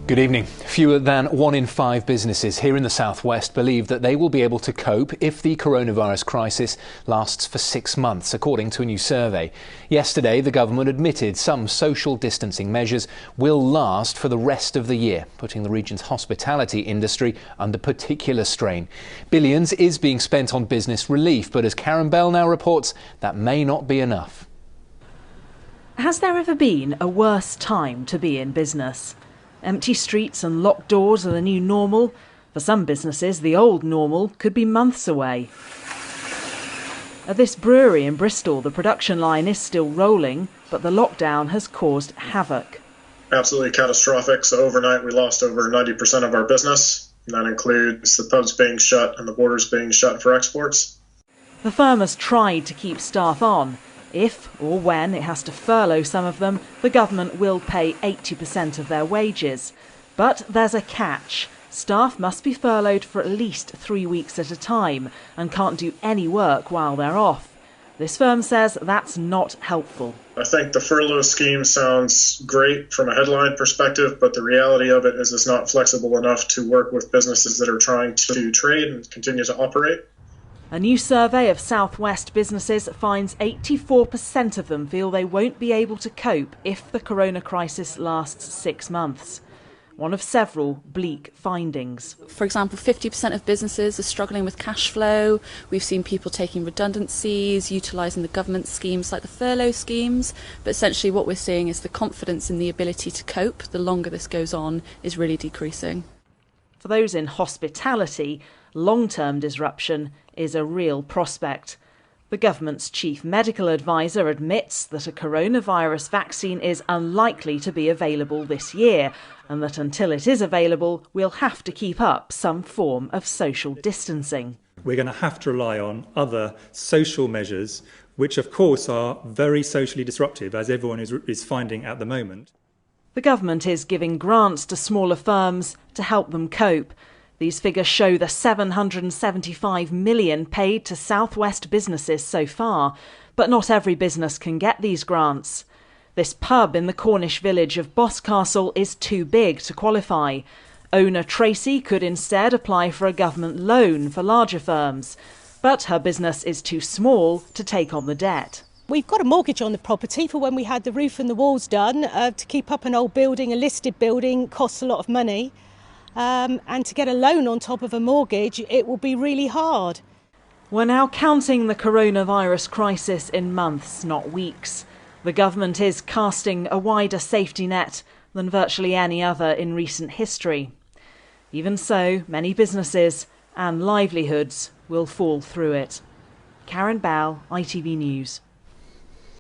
Good evening. Fewer than 1 in 5 businesses here in the southwest believe that they will be able to cope if the coronavirus crisis lasts for 6 months, according to a new survey. Yesterday, the government admitted some social distancing measures will last for the rest of the year, putting the region's hospitality industry under particular strain. Billions is being spent on business relief, but as Karen Bell now reports, that may not be enough. Has there ever been a worse time to be in business? Empty streets and locked doors are the new normal. For some businesses, the old normal could be months away. At this brewery in Bristol, the production line is still rolling, but the lockdown has caused havoc. Absolutely catastrophic. So overnight we lost over 90% of our business. And that includes the pubs being shut and the borders being shut for exports. The firm has tried to keep staff on. If or when it has to furlough some of them, the government will pay 80% of their wages. But there's a catch. Staff must be furloughed for at least 3 weeks at a time and can't do any work while they're off. This firm says that's not helpful. I think the furlough scheme sounds great from a headline perspective, but the reality of it is it's not flexible enough to work with businesses that are trying to trade and continue to operate. A new survey of southwest businesses finds 84% of them feel they won't be able to cope if the corona crisis lasts 6 months. One of several bleak findings. For example, 50% of businesses are struggling with cash flow. We've seen people taking redundancies, utilising the government schemes like the furlough schemes. But essentially what we're seeing is the confidence in the ability to cope, the longer this goes on, is really decreasing. For those in hospitality, long-term disruption is a real prospect. The government's chief medical advisor admits that a coronavirus vaccine is unlikely to be available this year, and that until it is available, we'll have to keep up some form of social distancing. We're going to have to rely on other social measures, which of course are very socially disruptive, as everyone is finding at the moment. The government is giving grants to smaller firms to help them cope. These figures show the £775 million paid to southwest businesses so far, but not every business can get these grants. This pub in the Cornish village of Boscastle is too big to qualify. Owner Tracy could instead apply for a government loan for larger firms, but her business is too small to take on the debt. We've got a mortgage on the property for when we had the roof and the walls done. To keep up an old building, a listed building, costs a lot of money. And to get a loan on top of a mortgage, it will be really hard. We're now counting the coronavirus crisis in months, not weeks. The government is casting a wider safety net than virtually any other in recent history. Even so, many businesses and livelihoods will fall through it. Karen Bell, ITV News.